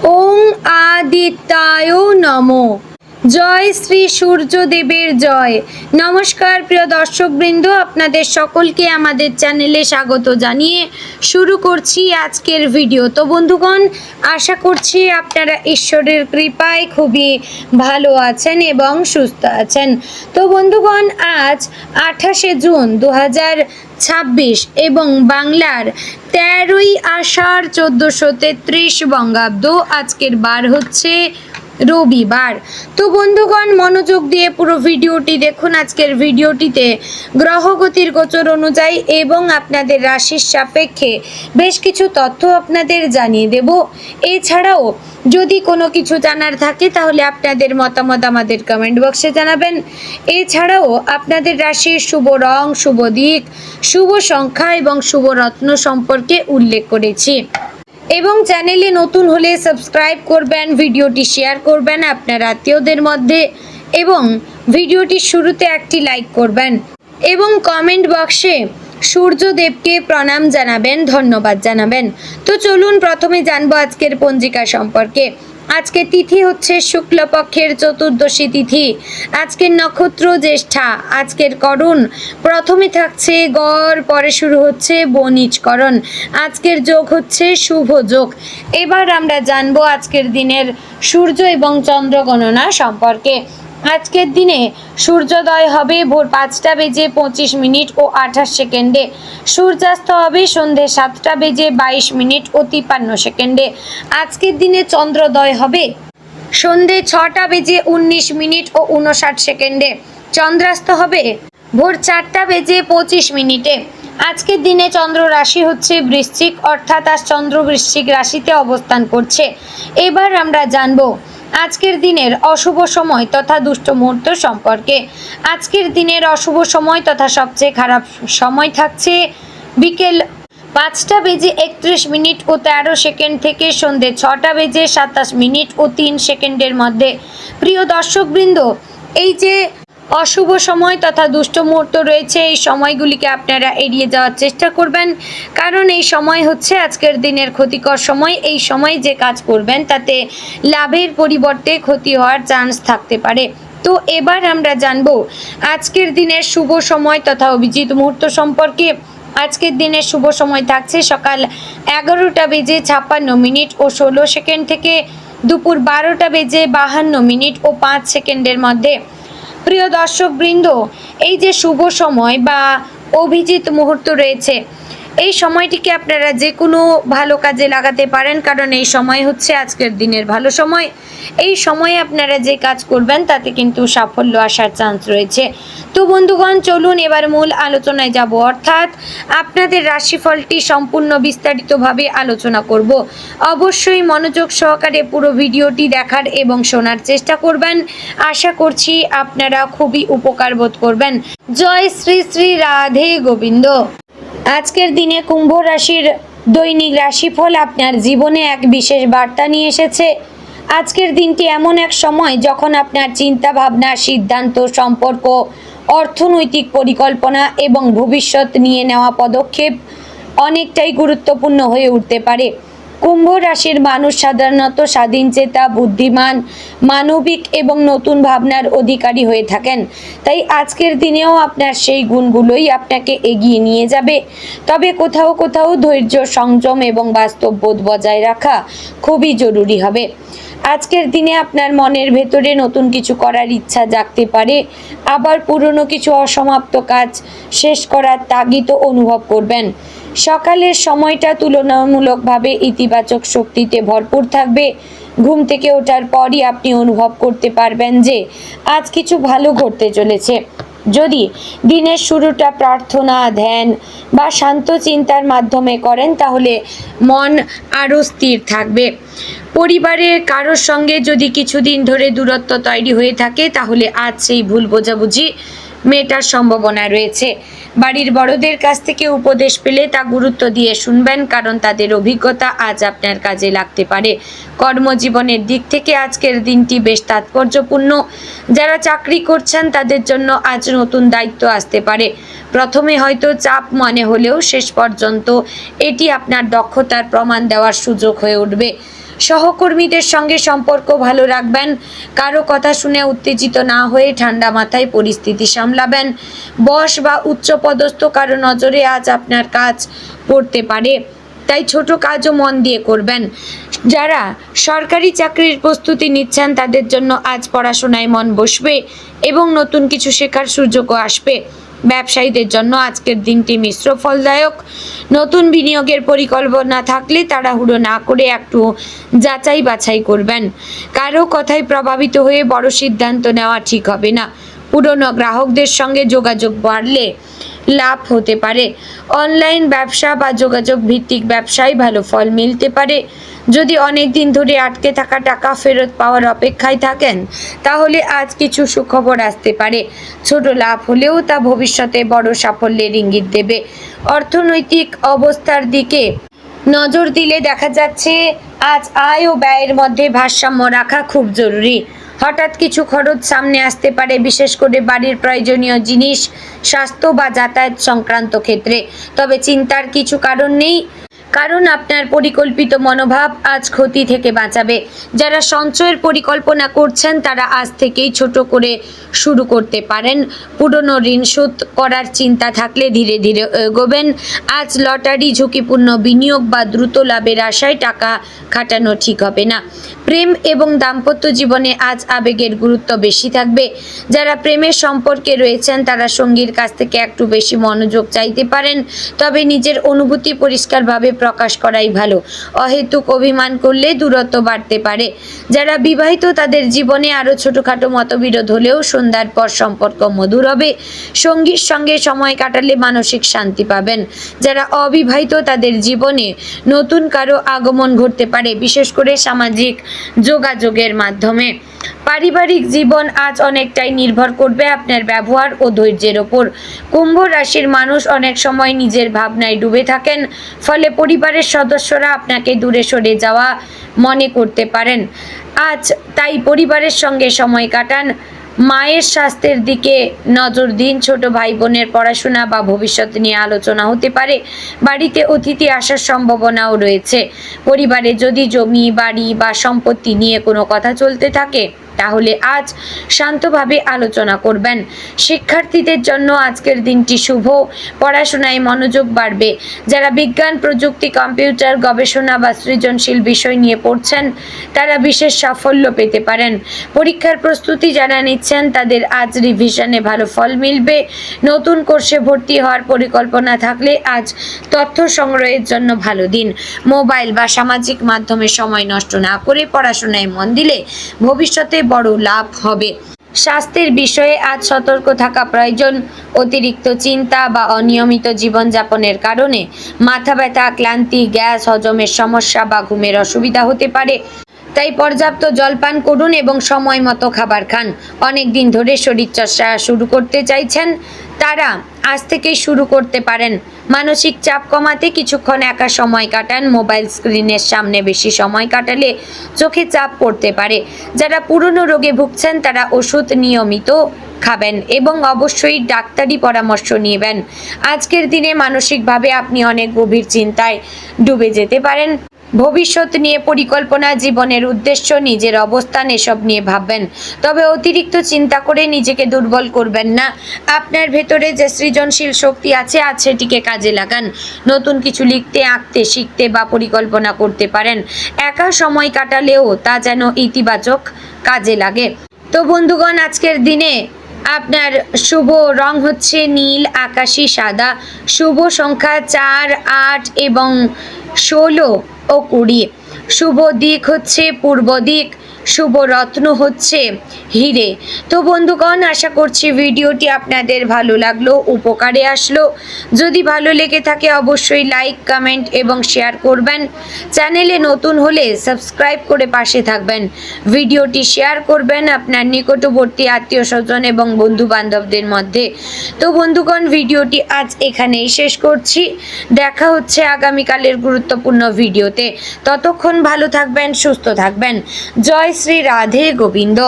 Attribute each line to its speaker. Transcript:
Speaker 1: ওং আদিত্যায় নমো। জয় শ্রী সূর্যদেবের জয়। নমস্কার প্রিয় দর্শকবৃন্দ, আপনাদের সকলকে আমাদের চ্যানেলে স্বাগত জানিয়ে শুরু করছি আজকের ভিডিও। তো বন্ধুগণ, আশা করছি আপনারা ঈশ্বরের কৃপায় খুবই ভালো আছেন এবং সুস্থ আছেন। তো বন্ধুগণ, আজ 28শে জুন 2026 এবং বাংলার 13ই আষাঢ় 1433 বঙ্গাব্দ। আজকের বার হচ্ছে রবিবার। তো বন্ধুগণ, মনোযোগ দিয়ে পুরো ভিডিওটি দেখুন। আজকের ভিডিওটিতে গ্রহগতির গোচর অনুযায়ী এবং আপনাদের রাশির সাপেক্ষে বেশ কিছু তথ্য আপনাদের জানিয়ে দেব। এছাড়াও যদি কোনো কিছু জানার থাকে তাহলে আপনাদের মতামত আমাদের কমেন্ট বক্সে জানাবেন। এছাড়াও আপনাদের রাশির শুভ রং, শুভ দিক, শুভ সংখ্যা এবং শুভ রত্ন সম্পর্কে উল্লেখ করেছি। এবং চ্যানেলে নতুন হলে সাবস্ক্রাইব করবেন, ভিডিওটি শেয়ার করবেন আপনার আত্মীয়দের মধ্যে এবং ভিডিওটির শুরুতে একটি লাইক করবেন এবং কমেন্ট বক্সে সূর্যদেবকে প্রণাম জানাবেন, ধন্যবাদ জানাবেন। তো চলুন প্রথমে জানবো আজকের পঞ্জিকা সম্পর্কে। আজকে তিথি হচ্ছে শুক্লপক্ষের চতুর্দশী তিথি। আজকের নক্ষত্র জ্যেষ্ঠা। আজকের করণ প্রথমে থাকছে গড়, পরে শুরু হচ্ছে বণিজকরণ। আজকের যোগ হচ্ছে শুভ যোগ। এবার আমরা জানবো আজকের দিনের সূর্য এবং চন্দ্র গণনা সম্পর্কে। আজকের দিনে সূর্যোদয় হবে ভোর 5টা বেজে 25 মিনিট ও 28 সেকেন্ডে। সূর্যাস্ত হবে সন্ধে 7টা বেজে 22 মিনিট ও 53 সেকেন্ডে। আজকের দিনে চন্দ্রোদয় হবে সন্ধে 6টা বেজে 19 মিনিট ও 59 সেকেন্ডে। চন্দ্রাস্ত হবে ভোর 4টা বেজে 25 মিনিটে। আজকের দিনে চন্দ্র রাশি হচ্ছে বৃশ্চিক, অর্থাৎ আজ চন্দ্র বৃশ্চিক রাশিতে অবস্থান করছে। এবার আমরা জানবো আজকের দিনের অশুভ সময় তথা দুষ্ট মুহূর্ত সম্পর্কে। আজকের দিনের অশুভ সময় তথা সবচেয়ে খারাপ সময় থাকছে বিকেল 5টা বেজে 31 মিনিট ও 13 সেকেন্ড থেকে সন্ধে 6টা বেজে 27 মিনিট ও 3 সেকেন্ডের মধ্যে। প্রিয় দর্শকবৃন্দ, এই যে অশুভ সময় তথা দুষ্ট মুহূর্ত রয়েছে, এই সময়গুলিকে আপনারা এড়িয়ে যাওয়ার চেষ্টা করবেন, কারণ এই সময় হচ্ছে আজকের দিনের ক্ষতিকর সময়। এই সময় যে কাজ করবেন তাতে লাভের পরিবর্তে ক্ষতি হওয়ার চান্স থাকতে পারে। তো এবার আমরা জানবো আজকের দিনের শুভ সময় তথা অভিজিৎ মুহূর্ত সম্পর্কে। আজকের দিনের শুভ সময় থাকছে সকাল 11টা বেজে 56 মিনিট ও 16 সেকেন্ড থেকে দুপুর 12টা বেজে 52 মিনিট ও 5 সেকেন্ডের মধ্যে। প্রিয় দর্শকবৃন্দ, এই যে শুভ সময় বা অভিজিৎ মুহূর্ত রয়েছে, এই সময়টিকে আপনারা যে কোনো ভালো কাজে লাগাতে পারেন, কারণ এই সময় হচ্ছে আজকের দিনের ভালো সময়। এই সময়ে আপনারা যে কাজ করবেন তাতে কিন্তু সাফল্য আসার চান্স রয়েছে। তো বন্ধুগণ, চলুন এবার মূল আলোচনায় যাব, অর্থাৎ আপনাদের রাশিফলটি সম্পূর্ণ বিস্তারিতভাবে আলোচনা করব। অবশ্যই মনোযোগ সহকারে পুরো ভিডিওটি দেখার এবং শোনার চেষ্টা করবেন। আশা করছি আপনারা খুবই উপকার বোধ করবেন। জয় শ্রী শ্রী রাধে গোবিন্দ। আজকের দিনে কুম্ভ রাশির দৈনিক রাশিফল আপনার জীবনে এক বিশেষ বার্তা নিয়ে এসেছে। আজকের দিনটি এমন এক সময় যখন আপনার চিন্তা ভাবনা, সিদ্ধান্ত, সম্পর্ক, অর্থনৈতিক পরিকল্পনা এবং ভবিষ্যৎ নিয়ে নেওয়া পদক্ষেপ অনেকটাই গুরুত্বপূর্ণ হয়ে উঠতে পারে। কুম্ভ রাশির মানুষ সাধারণত স্বাধীনচেতা, বুদ্ধিমান, মানবিক এবং নতুন ভাবনার অধিকারী হয়ে থাকেন। তাই আজকের দিনেও আপনার সেই গুণগুলোই আপনাকে এগিয়ে নিয়ে যাবে। তবে কোথাও কোথাও ধৈর্য, সংযম এবং বাস্তববোধ বজায় রাখা খুবই জরুরি হবে। আজকের দিনে আপনার মনের ভেতরে নতুন কিছু করার ইচ্ছা জাগতে পারে, আবার পুরনো কিছু অসমাপ্ত কাজ শেষ করার তাগিদও অনুভব করবেন। সকালের সময়টা তুলনামূলকভাবে ইতিবাচক শক্তিতে ভরপুর থাকবে। ঘুম থেকে ওঠার পরই আপনি অনুভব করতে পারবেন যে আজ কিছু ভালো ঘটতে চলেছে। যদি দিনের শুরুটা প্রার্থনা, ধ্যান বা শান্ত চিন্তার মাধ্যমে করেন তাহলে মন আরও স্থির থাকবে। পরিবারের কারোর সঙ্গে যদি কিছুদিন ধরে দূরত্ব তৈরি হয়ে থাকে তাহলে আজ সেই ভুল বোঝাবুঝি মেটার সম্ভাবনা রয়েছে। বাড়ির বড়দের কাছ থেকে উপদেশ পেলে তা গুরুত্ব দিয়ে শুনবেন, কারণ তাদের অভিজ্ঞতা আজ আপনার কাজে লাগতে পারে। কর্মজীবনের দিক থেকে আজকের দিনটি বেশ তাৎপর্যপূর্ণ। যারা চাকরি করছেন তাদের জন্য আজ নতুন দায়িত্ব আসতে পারে। প্রথমে হয়তো চাপ মনে হলেও শেষ পর্যন্ত এটি আপনার দক্ষতার প্রমাণ দেওয়ার সুযোগ হয়ে উঠবে। সহকর্মীদের সঙ্গে সম্পর্ক ভালো রাখবেন। কারো কথা শুনে উত্তেজিত না হয়ে ঠান্ডা মাথায় পরিস্থিতি সামলাবেন। বস বা উচ্চপদস্থ কারো নজরে আজ আপনার কাজ পড়তে পারে, তাই ছোট কাজও মন দিয়ে করবেন। যারা সরকারি চাকরির প্রস্তুতি নিচ্ছেন তাদের জন্য আজ পড়াশোনায় মন বসবে এবং নতুন কিছু শেখার সুযোগও আসবে। ব্যবসায়ীদের জন্য আজকের দিনটি মিশ্র ফলদায়ক। নতুন বিনিয়োগের পরিকল্পনা থাকলে তাড়াহুড়ো না করে একটু যাচাই বাছাই করবেন। কারো কথায় প্রভাবিত হয়ে বড় সিদ্ধান্ত নেওয়া ঠিক হবে না। পুরনো গ্রাহকদের সঙ্গে যোগাযোগ বাড়লে লাভ হতে পারে। অনলাইন ব্যবসা বা যোগাযোগ ভিত্তিক ব্যবসায় ভালো ফল মিলতে পারে। যদি অনেক দিন ধরে আটকে থাকা টাকা ফেরত পাওয়ার অপেক্ষায় থাকেন তাহলে আজ কিছু সুখবর আসতে পারে। ছোট লাভ হলেও তা ভবিষ্যতে বড় সাফল্যের ইঙ্গিত দেবে। অর্থনৈতিক অবস্থার দিকে নজর দিলে দেখা যাচ্ছে আজ আয় ও ব্যয়ের মধ্যে ভারসাম্য রাখা খুব জরুরি। হঠাৎ কিছু খরচ সামনে আসতে পারে, বিশেষ করে বাড়ির প্রয়োজনীয় জিনিস, স্বাস্থ্য বা যাতায়াত সংক্রান্ত ক্ষেত্রে। তবে চিন্তার কিছু কারণ নেই, কারণ আপনার পরিকল্পিত মনোভাব আজ ক্ষতি থেকে বাঁচাবে। যারা সঞ্চয়ের পরিকল্পনা করছেন তারা আজ থেকেই ছোট করে শুরু করতে পারেন। পুরনো ঋণ শোধ করার চিন্তা থাকলে ধীরে ধীরে এগোবেন। আজ লটারি, ঝুঁকিপূর্ণ বিনিয়োগ বা দ্রুত লাভের আশায় টাকা খাটানো ঠিক হবে না। প্রেম এবং দাম্পত্য জীবনে আজ আবেগের গুরুত্ব বেশি থাকবে। যারা প্রেমের সম্পর্কে রয়েছেন তারা সঙ্গীর কাছ থেকে একটু বেশি মনোযোগ চাইতে পারেন, তবে নিজের অনুভূতি পরিষ্কারভাবে প্রকাশ করাই ভালো। অহেতুক অভিমান করলে দূরত্ব বাড়তে পারে। যারা বিবাহিত তাদের জীবনে আরও ছোটোখাটো মতবিরোধ হলেও সন্ধ্যার পর সম্পর্ক মধুর হবে। সঙ্গীর সঙ্গে সময় কাটালে মানসিক শান্তি পাবেন। যারা অবিবাহিত তাদের জীবনে নতুন কারো আগমন ঘটতে পারে, বিশেষ করে সামাজিক যোগাযোগের মাধ্যমে। পারিবারিক জীবন আজ অনেকটাই নির্ভর করবে আপনার ব্যবহার ও ধৈর্যের ওপর। কুম্ভ রাশির মানুষ অনেক সময় নিজের ভাবনায় ডুবে থাকেন, ফলে পরিবারের সদস্যরা আপনাকে দূরে সরে যাওয়া মনে করতে পারেন। আজ তাই পরিবারের সঙ্গে সময় কাটান। মায়ের স্বাস্থ্যের দিকে নজর দিন। ছোট ভাই বোনের পড়াশোনা বা ভবিষ্যৎ নিয়ে আলোচনা হতে পারে। বাড়িতে অতিথি আসার সম্ভাবনাও রয়েছে। পরিবারে যদি জমি, বাড়ি বা সম্পত্তি নিয়ে কোনো কথা চলতে থাকে তাহলে আজ শান্তভাবে আলোচনা করবেন। শিক্ষার্থীদের জন্য আজকের দিনটি শুভ। পড়াশোনায় মনোযোগ বাড়বে। যারা বিজ্ঞান, প্রযুক্তি, কম্পিউটার, গবেষণা বা সৃজনশীল বিষয় নিয়ে পড়ছেন তারা বিশেষ সাফল্য পেতে পারেন। পরীক্ষার প্রস্তুতি যারা নিচ্ছেন তাদের আজ রিভিশনে ভালো ফল মিলবে। নতুন কোর্সে ভর্তি হওয়ার পরিকল্পনা থাকলে আজ তথ্য সংগ্রহের জন্য ভালো দিন। মোবাইল বা সামাজিক মাধ্যমে সময় নষ্ট না করে পড়াশোনায় মন দিলে ভবিষ্যতে বড় লাভ হবে। স্বাস্থ্যের বিষয়ে আজ সতর্ক থাকা প্রয়োজন। অতিরিক্ত চিন্তা বা অনিয়মিত জীবনযাপনের কারণে মাথা ব্যথা, ক্লান্তি, গ্যাস, হজমের সমস্যা বা ঘুমের অসুবিধা হতে পারে। তাই পর্যাপ্ত জলপান করুন এবং সময় মতো খাবার খান। অনেক দিন ধরে শরীরচর্চা শুরু করতে চাইছেন তারা আজ থেকেই শুরু করতে পারেন। মানসিক চাপ কমাতে কিছুক্ষণ একা সময় কাটান। মোবাইল স্ক্রিনের সামনে বেশি সময় কাটালে চোখে চাপ পড়তে পারে। যারা পুরনো রোগে ভুগছেন তারা ওষুধ নিয়মিত খাবেন এবং অবশ্যই ডাক্তারি পরামর্শ নেবেন। আজকের দিনে মানসিকভাবে আপনি অনেক গভীর চিন্তায় ডুবে যেতে পারেন। ভবিষ্যৎ নিয়ে পরিকল্পনা, জীবনের উদ্দেশ্য, নিজের অবস্থান এসব নিয়ে ভাববেন। তবে অতিরিক্ত চিন্তা করে নিজেকে দুর্বল করবেন না। আপনার ভেতরে যে সৃজনশীল শক্তি আছে আজ সেটিকে কাজে লাগান। নতুন কিছু লিখতে, আঁকতে, শিখতে বা পরিকল্পনা করতে পারেন। একা সময় কাটালেও তা যেন ইতিবাচক কাজে লাগে। তো বন্ধুগণ, আজকের দিনে আপনার শুভ রং হচ্ছে নীল, আকাশি, সাদা। শুভ সংখ্যা 4, 8 এবং 16 ও 20। শুভ দিক হচ্ছে পূর্ব দিক। শুভ রত্ন হচ্ছে হিরে। তো বন্ধুগণ, আশা করছি ভিডিওটি আপনাদের ভালো লাগলো, উপকারে আসলো। যদি ভালো লেগে থাকে অবশ্যই লাইক, কমেন্ট এবং শেয়ার করবেন। চ্যানেলে নতুন হলে সাবস্ক্রাইব করে পাশে থাকবেন। ভিডিওটি শেয়ার করবেন আপনার নিকটবর্তী আত্মীয় স্বজন এবং বন্ধু বান্ধবদের মধ্যে। তো বন্ধুগণ, ভিডিওটি আজ এখানেই শেষ করছি। দেখা হচ্ছে আগামীকালের গুরুত্বপূর্ণ ভিডিওতে। ততক্ষণ ভালো থাকবেন, সুস্থ থাকবেন। জয় শ্রী রাধে গোবিন্দ।